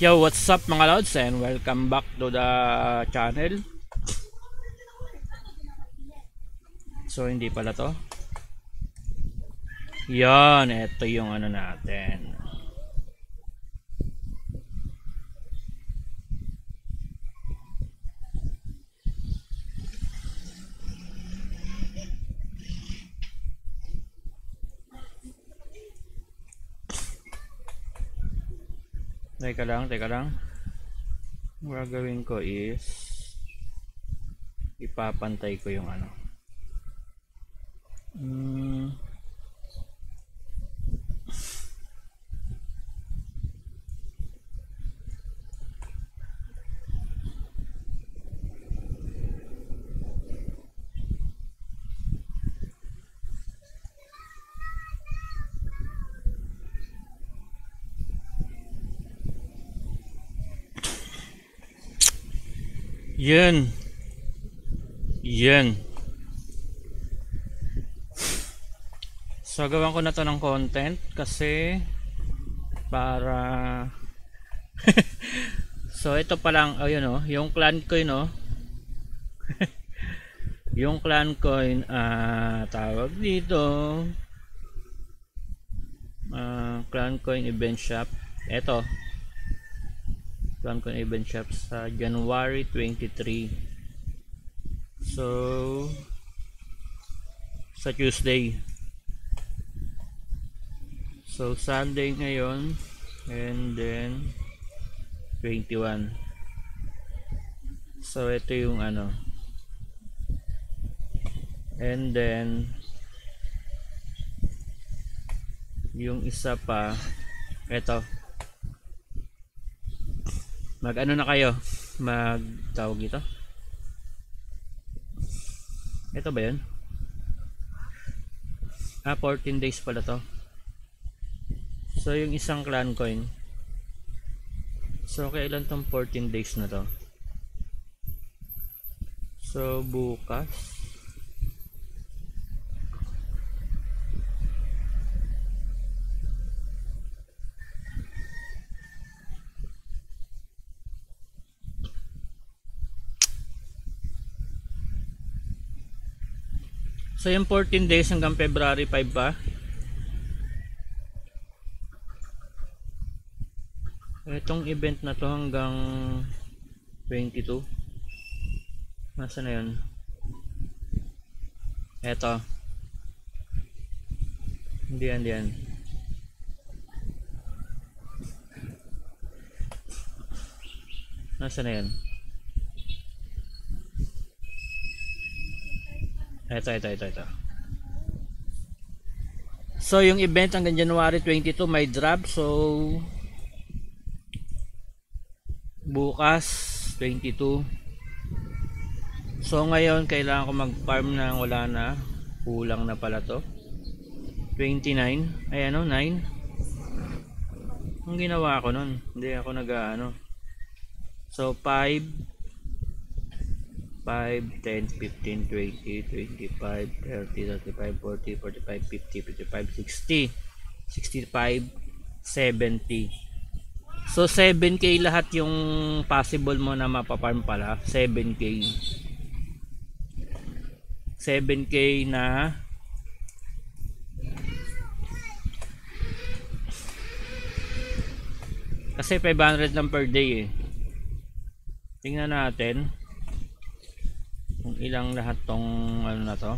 Yo, what's up mga lods and welcome back to the channel. So hindi pala to. Yan, ito yung ano natin. Teka lang. Ang gagawin ko is ipapantay ko yung ano. Yan. So gawan ko na to ng content kasi para so ito pa lang, ayun oh, yung clan coin oh. Yung clan coin tawag dito clan coin event shop. Ito clan coin event shop sa January 23. So sa Tuesday. So Sunday ngayon and then 21. So ito yung ano. And then yung isa pa ito. Mag ano na kayo? Mag tawag ito. Ito ba 'yan? 14 days pala to. So yung isang clan coin. So kailan tong 14 days na to? So bukas. So yung 14 days hanggang February 5 pa. Itong event na to hanggang 22. Nasaan na yun? Eto. Hindi yan. Nasaan na yan? Ito. So yung event hanggang January 22 may drop. So bukas 22. So ngayon kailangan ko mag-farm na wala na. Kulang na pala to. 29. Ay ano, 9. Ang ginawa ko nun, hindi ako nag-ano. So 5 10, 15, 20, 25, 30, 35, 40, 45, 50, 55, 60, 65, 70. So 7k lahat yung possible mo na mapaparm pala. 7k na kasi 500 lang per day eh. Tingnan natin kung ilang lahat tong ano na to.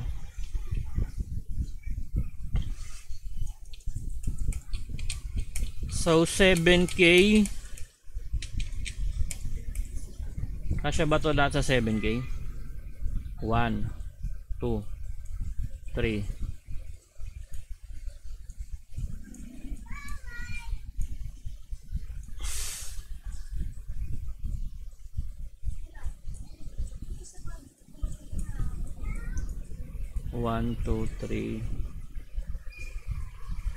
So 7k kasya ba to lahat sa 7k? 1 2 3 1 2 3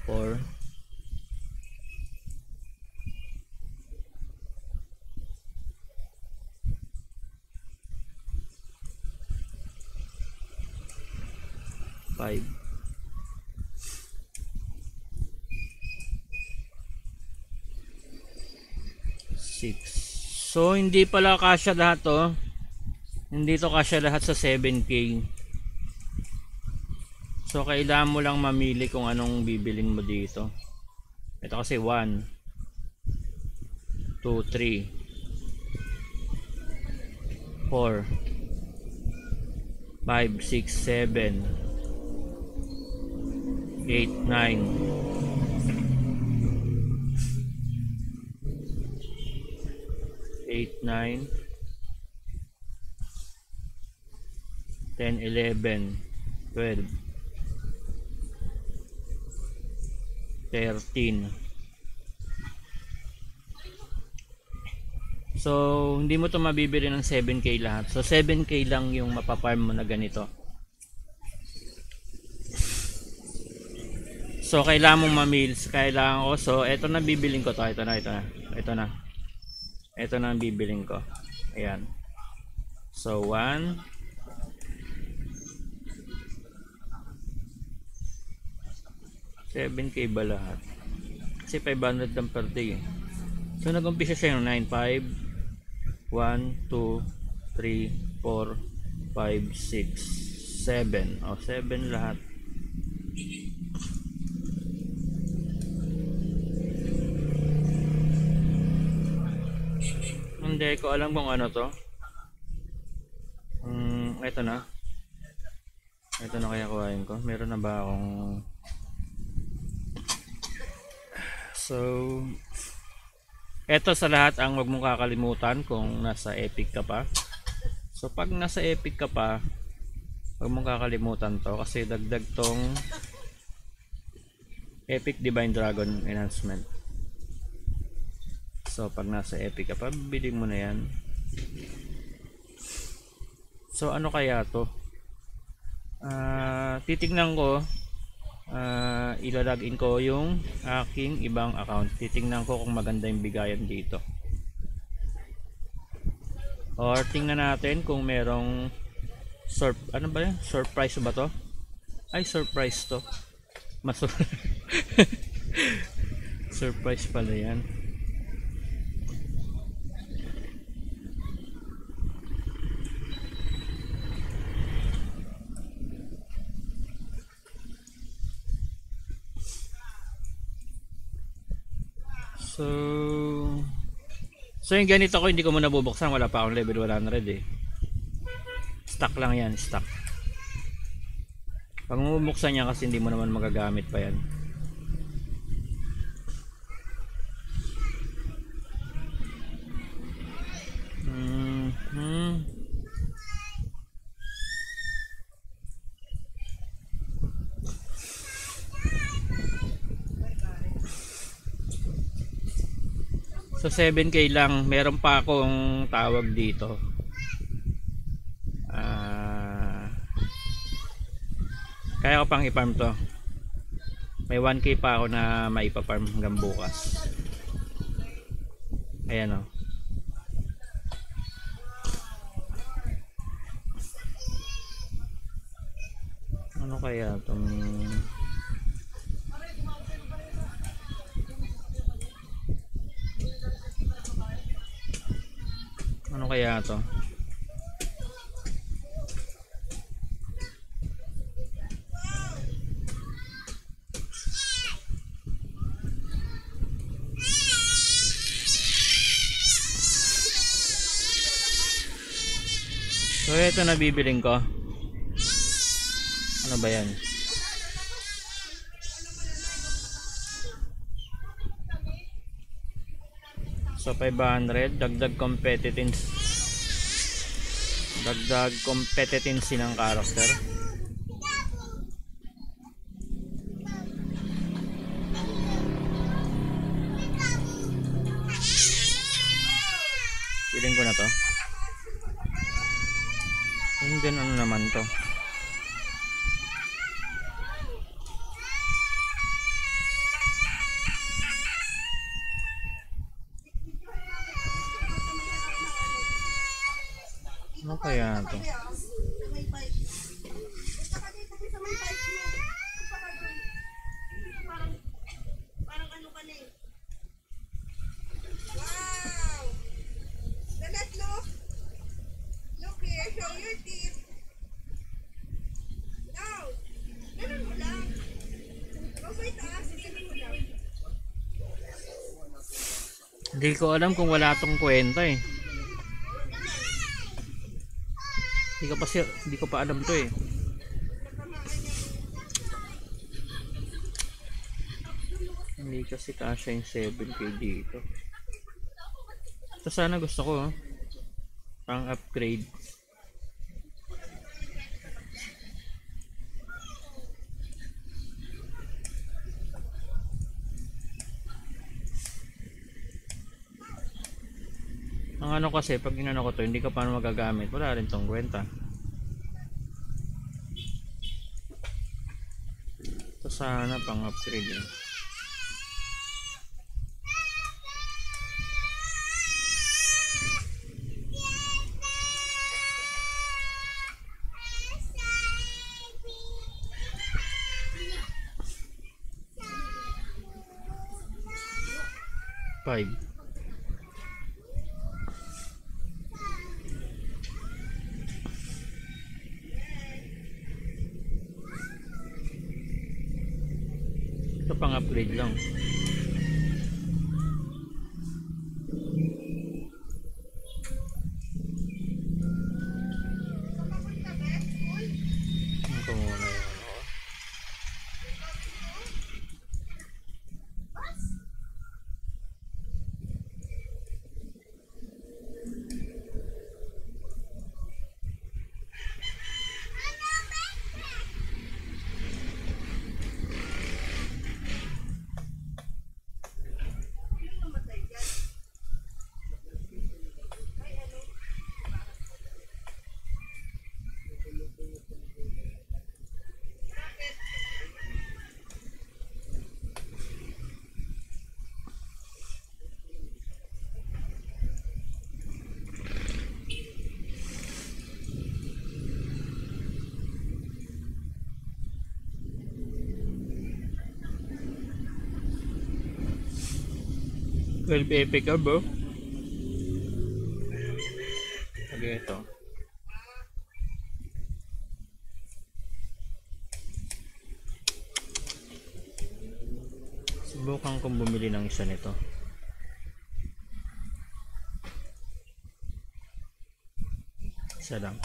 4 5 6 So hindi pala kasya lahat to. Hindi to kasya lahat sa 7K. So kailangan mo lang mamili kung anong bibilin mo dito. Ito kasi 1 2 3 4 5 6 7 8 9 8 9 10 11 12 13. So hindi mo to mabibili ng 7K lahat. So 7K lang yung mapaparm mo na ganito. So kailangan mong mamils, kailangan ko. So ito na bibiling ko to, ito na. Ito na ang bibiling ko. Ayan. So 1 7K ba lahat? Kasi 500 lang per day eh. So nag-umpisa siya yung 9 5 1 2 3 4 5 6 7. O 7 lahat. Hindi ko alam kung ano to. Ito na. Ito na kaya kuhain ko. Meron na ba akong... So eto sa lahat ang wag mong kakalimutan kung nasa Epic ka pa. So pag nasa Epic ka pa, wag mong kakalimutan to kasi dagdag tong Epic Divine Dragon Enhancement. So pag nasa Epic ka pa, bibili mo na yan. So ano kaya to? Titignan ko, ilalagin ko yung aking ibang account. Titingnan ko kung maganda yung bigayan dito. Or tingnan natin kung merong ano ba yan? Surprise ba to? Ay, surprise to. Surprise pala yan. So yung ganito ko hindi ko muna bubuksan, wala pa akong level 100 eh. Stock lang yan, stock. Pag bubuksan niya kasi hindi mo naman magagamit pa yan. So 7K lang, meron pa akong tawag dito. Kaya ko pang i-farm to. May 1K pa ako na maipa-farm hanggang bukas. Ayan o. Ano kaya itong... Ano kaya to? So ito na bibiling ko. Ano ba yan? So 500 dagdag competency ng character. Piling ko na to. And then ano naman to? Ano kaya to? Parang ano ka na eh. Wow! Hindi ko alam kung wala tong kwenta eh. Hindi ko pa alam to eh. Hindi kasi kasya yung 7K dito. Ito sana gusto ko, oh. Pang upgrade. Ang ano kasi, pag inano ko to, hindi ka paano magagamit. Wala rin tong kwenta. Ito sana pang upgrade eh. Five. Ito pang upgrade lang. Ito muna yun. 12 epic ka bro. Okay, ito. Subukan kong bumili ng isa nito. Isa lang.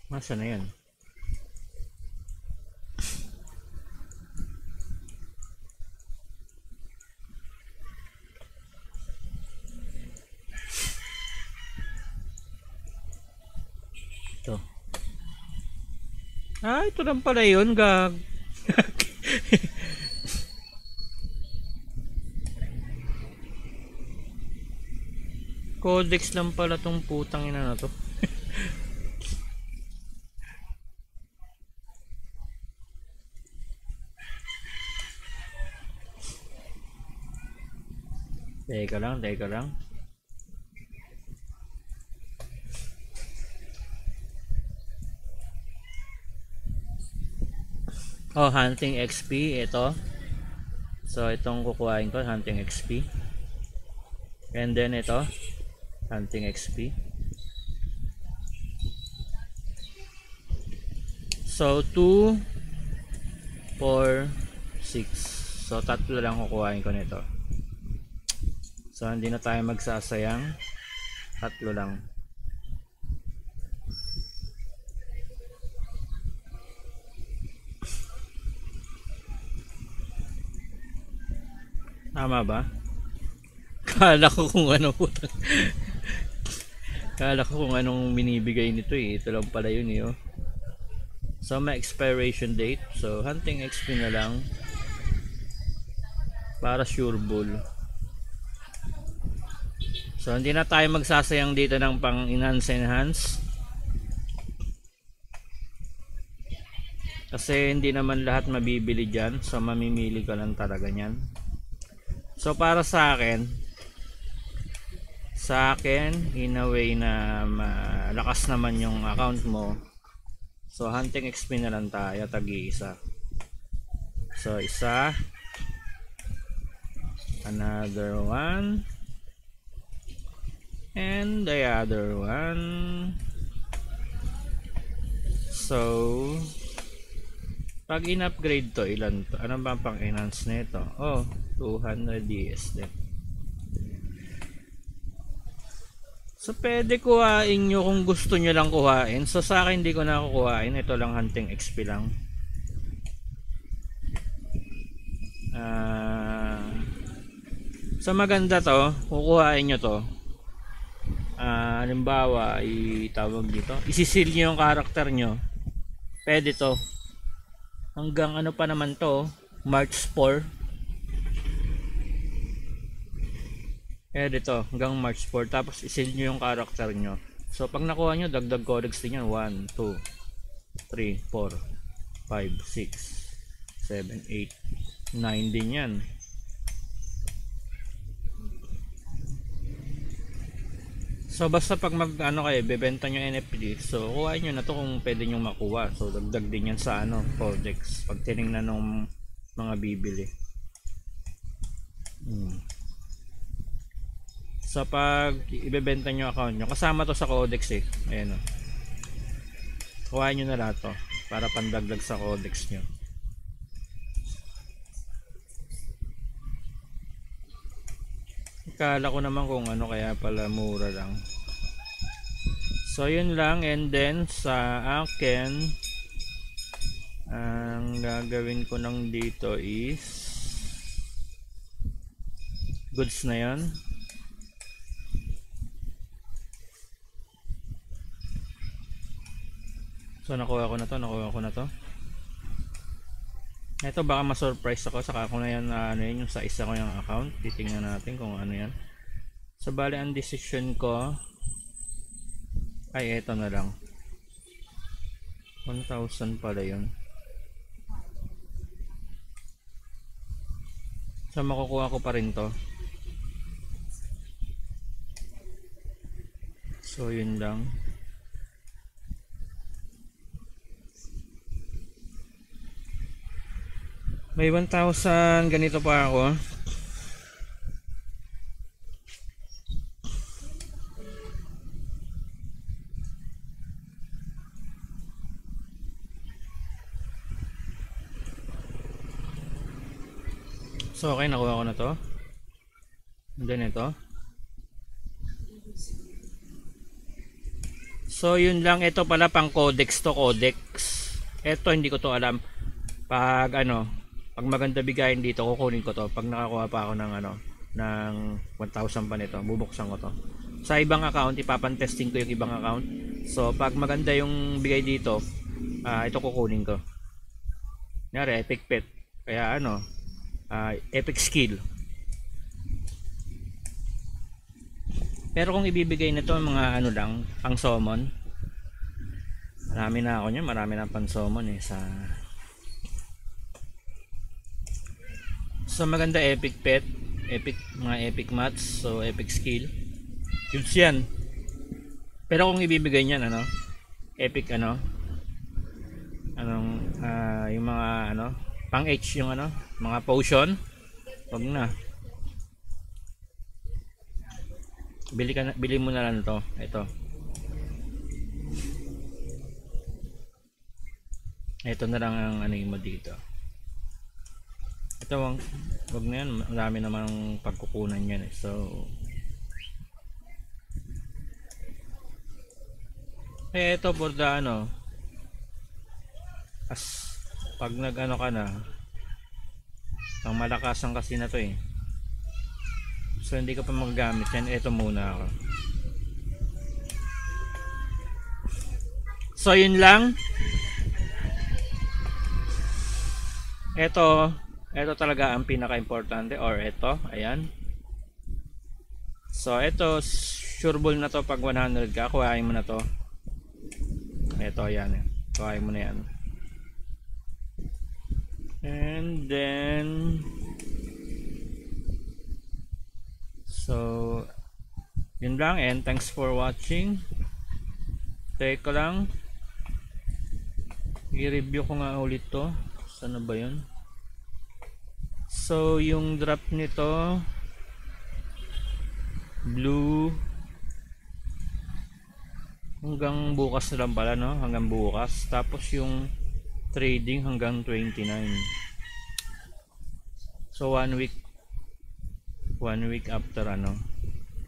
Masa na yan? Ito. Ah, ito lang pala yun, gag. Codex lang pala tong putang ina na to. Teka lang, teka lang. Oh, hunting XP ito. So itong kukuhain ko, hunting XP. And then ito, hunting XP. So 2 4 6. So tatlo lang kukuhain ko nito. So hindi na tayo magsasayang. Tatlo lang. Tama ba? Kala ko kung ano putang. Kala ko kung anong binibigay nito eh. Ito lang pala yun eh. Oh. So may expiration date. So hunting XP na lang. Para sure bull. So hindi na tayo magsasayang dito ng pang enhance. Kasi hindi naman lahat mabibili dyan. So mamimili ka lang talaga nyan. So para sa akin in a way na malakas naman yung account mo. So hunting XP na lang tayo, tagi-isa. So isa, another one, and the other one. So pag in-upgrade to, ilan to? Ano ba pang enhance nito? Oh, 200 DS din. So pwede kuhain nyo kung gusto nyo lang kuhain. So sa akin hindi ko na kukuhain. Ito lang hunting XP lang. So maganda to. Kukuhain nyo to. Halimbawa, itawag dito. Isisil nyo yung karakter nyo. Pwede to. Hanggang ano pa naman to. March 4. Dito, hanggang March 4. Tapos isil nyo yung karakter nyo. So pag nakuha nyo, dagdag codex din yan. 1, 2, 3, 4, 5, 6, 7, 8, 9 din yan. So basta pag mag ano kayo, bebenta nyo NFT, so kuhain nyo na to kung pwede nyo makuha. So dagdag din yan sa ano, codex pag tinignan ng mga bibili. So pag ibebenta nyo account nyo, kasama to sa codex eh. Ayan o. Kuhain nyo na lahat to para pandagdag sa codex nyo. Akala ko naman kung ano, kaya pala mura lang. So yun lang, and then sa akin ang gagawin ko nang dito is goods na yan. So nakuha ko na to. Ito baka ma-surprise ako, saka ko na yan ano yun, yung sa isa ko yung account. Titingnan natin kung ano yan. So bali ang decision ko ay ito na lang. 1,000 pala yun. So makukuha ko pa rin to. So yun lang. May 1,000 ganito pa ako. So okay, nakuha ko na to. And then ito. So yun lang, ito pala pang codex to, codex. Ito hindi ko to alam. Pag ano, pag maganda bigayin dito, kukunin ko to. Pag nakakuha pa ako ng ano, ng 1,000 pa nito, bubuksan ko to. Sa ibang account, ipapantesting ko yung ibang account. So pag maganda yung bigay dito, ito kukunin ko. Kunyari, epic pet. Kaya ano, epic skill. Pero kung ibibigay nito mga ano lang, pang summon, marami na ako niya, marami na pang summon eh sa. So maganda epic pet, epic mga epic mats, so epic skill. Goods yan. Pero kung ibibigay niyan ano, epic ano, anong yung mga ano, pang H yung ano, mga potion, wag na. Bili mo na lang to. Ito. Ito na lang ang ano mo dito. Ito, wag na yan, marami namang pagkukunan yan eh. So ito for the ano, as pag nag ano ka na, pang malakasan kasi na to eh. So hindi ka pa magagamit yan, ito muna ako. So yun lang. Ito talaga ang pinaka-importante, or ito, ayan. So ito, sureball na to pag 100 ka, kuhain mo na to. Ito, ayan. Kuhain mo na yan. And then so yun lang, and thanks for watching. Teka lang, i-review ko nga ulit to. Sana ba yun? So yung drop nito Blue hanggang bukas na lang pala, no? Hanggang bukas. Tapos yung trading hanggang 29. So 1 week after ano,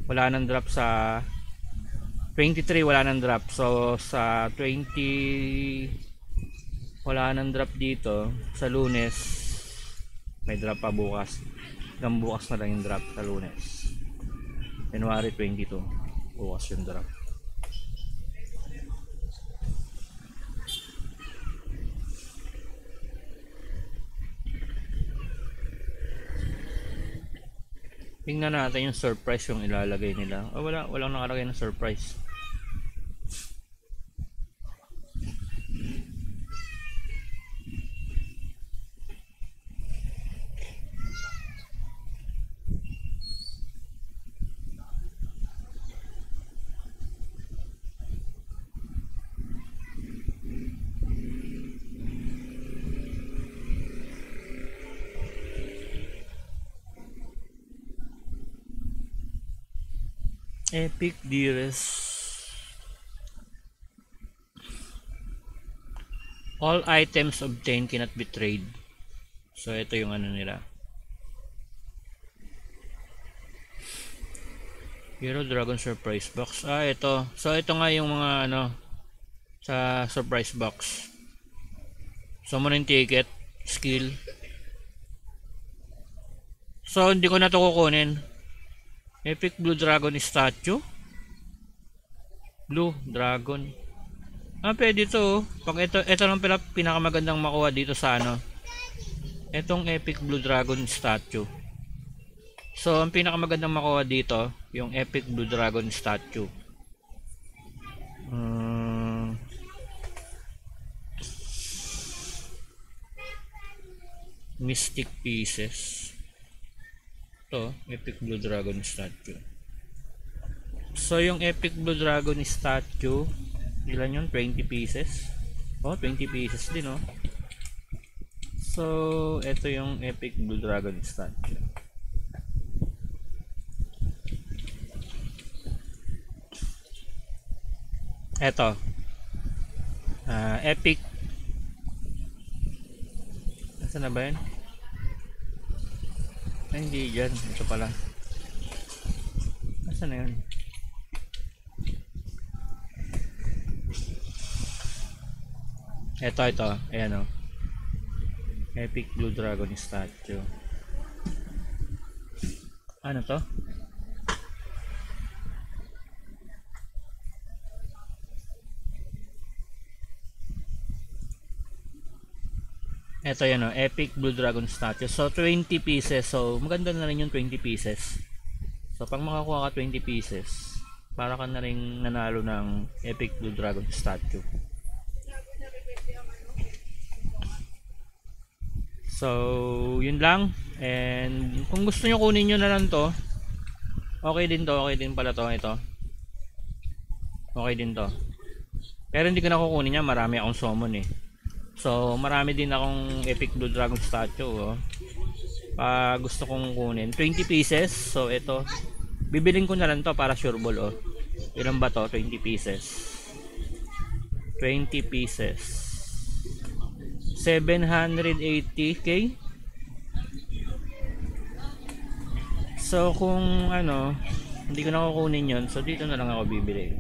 wala nang drop sa 23, wala nang drop. So sa 20 wala nang drop dito. Sa Lunes may drop pa bukas. Hanggang bukas na lang yung drop sa Lunes. January 22 bukas yung drop. Tingnan natin yung surprise yung ilalagay nila. Oh, walang nakalagay na surprise. Epic Dearest. All items obtained cannot be traded. So ito yung ano nila. Hero Dragon Surprise Box. Ito. So ito nga yung mga ano sa surprise box. Summon ticket, skill. So hindi ko na to kukunin. Epic Blue Dragon statue. Blue Dragon. Pwede to. Pag ito lang pala pinakamagandang makuha dito sa ano. Etong Epic Blue Dragon statue. So ang pinakamagandang makuha dito, yung Epic Blue Dragon statue. Mystic pieces. Epic Blue Dragon statue. So yung Epic Blue Dragon statue, ilan yun? 20 pieces. 20 pieces din, oh. So ito yung Epic Blue Dragon statue. Ito. Epic. Nasaan na ba yun? Hindi dyan. Ito pala. Nasaan na yun? Ito. Ayan, o. Epic Blue Dragon statue. Ano to? Ito yan, Epic Blue Dragon statue. So 20 pieces. So maganda na rin yung 20 pieces. So pag makakuha ka 20 pieces, para ka na rin nanalo ng Epic Blue Dragon statue. So yun lang. And kung gusto nyo kunin nyo na lang to, okay din to. Okay din pala to. Ito. Okay din to. Pero hindi ko na kukunin niya. Marami akong summon eh. So marami din akong Epic Blue Dragon statue, oh. Gusto kong kunin 20 pieces. So ito, bibiling ko na lang to para sure ball, oh. Ilan ba to? 20 pieces. 20 pieces 780k. So kung ano, hindi ko na kukunin yon, so dito na lang ako bibili.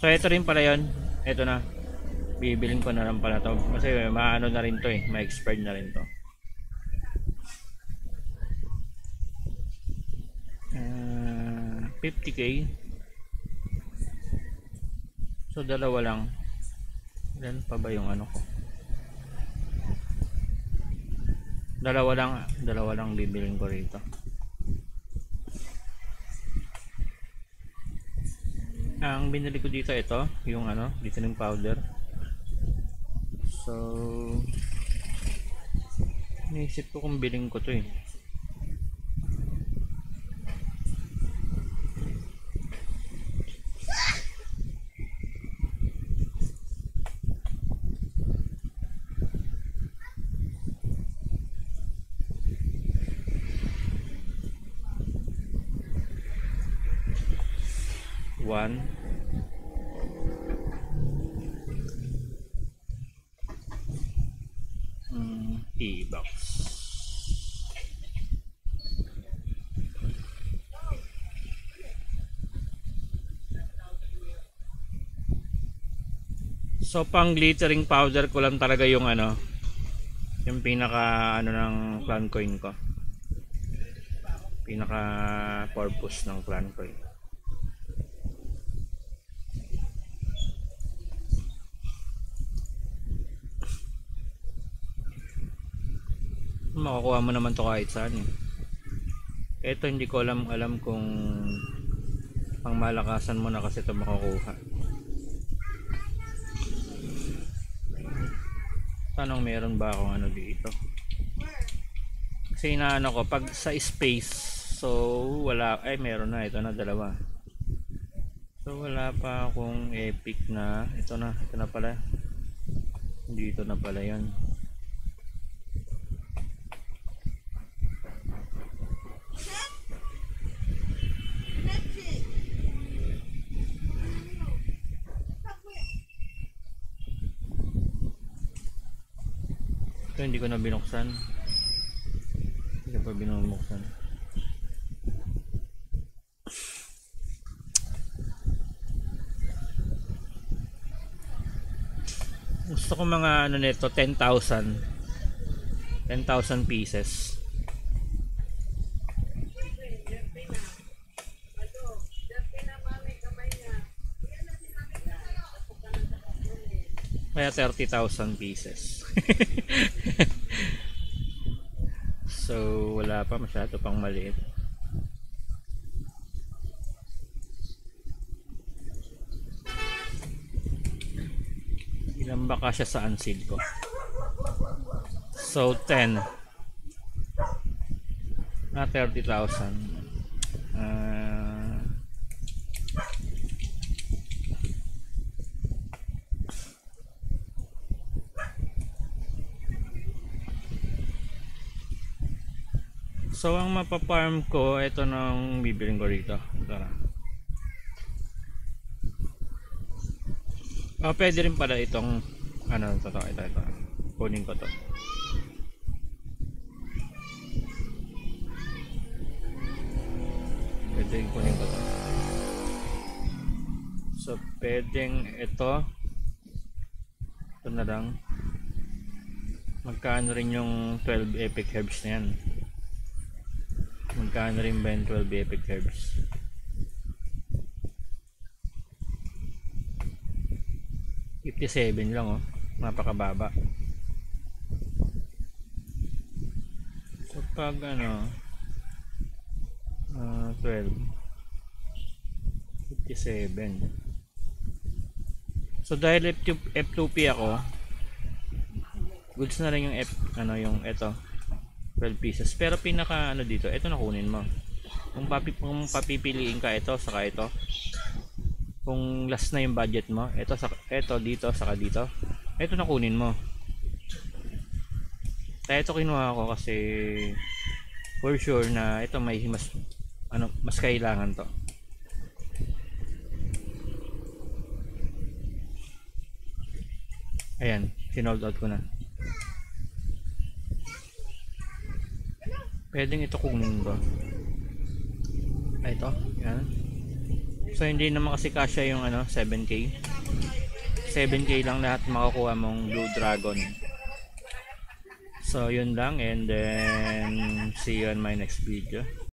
So ito rin pala yon. Ito na, bibiling ko na lang pala to kasi maano na rin to eh, ma-expired na rin to. 50k. So dalawa lang. Ilan pa ba yung ano ko? Dalawa lang bibiling ko rito. Ang binili ko dito, ito yung ano, glistening powder. So naisip ko kung biling ko to eh. 1 e-box. So pang glittering powder ko lang talaga yung ano, yung pinaka ano ng clan coin ko. Pinaka purpose ng clan coin. Makukuha mo naman to kahit saan eh. Ito hindi ko alam kung pang malakasan mo na kasi ito makukuha. Tanong meron ba akong ano dito? Kasi inaano ko pag sa space, so wala, ay meron na, ito na dalawa. So wala pa akong epic na, ito na pala. Dito na pala 'yon. Ito hindi ko na binuksan. Hindi ko pa binuksan. Gusto ko mga ano nito, 10,000 pieces. Kaya 30,000 pieces. So wala pa, masyado pang maliit. Ilan ba kasya sa unsealed ko? So 10 na 30,000. So ang mapaparm ko, ito nang bibiling ko rito. Tara. Pwede rin pala itong ano, ito. Kunin ko to. Pwede kunin ko to. So pwedeng ito. Ito na lang. Magkano rin yung 12 epic herbs na yan? Magkano rin ba yung 12 epic herbs? $57 lang oh. Napakababa. So pag ano 12 57. So dahil F2P ako, goods na rin yung yung ito 12 pieces. Pero pinaka ano dito, ito na kunin mo. Kung papipiliin ka ito saka ito. Kung last na yung budget mo, ito dito saka dito. Ito na kunin mo. Kaya ito kinuha ko kasi for sure na ito may mas kailangan to. Ayan, sinold out ko na. Pwedeng ito kunin ko. Ito, yan. So hindi naman kasi kasya yung 7k. 7k lang lahat makukuha mong Blue Dragon. So yun lang, and then see you on my next video.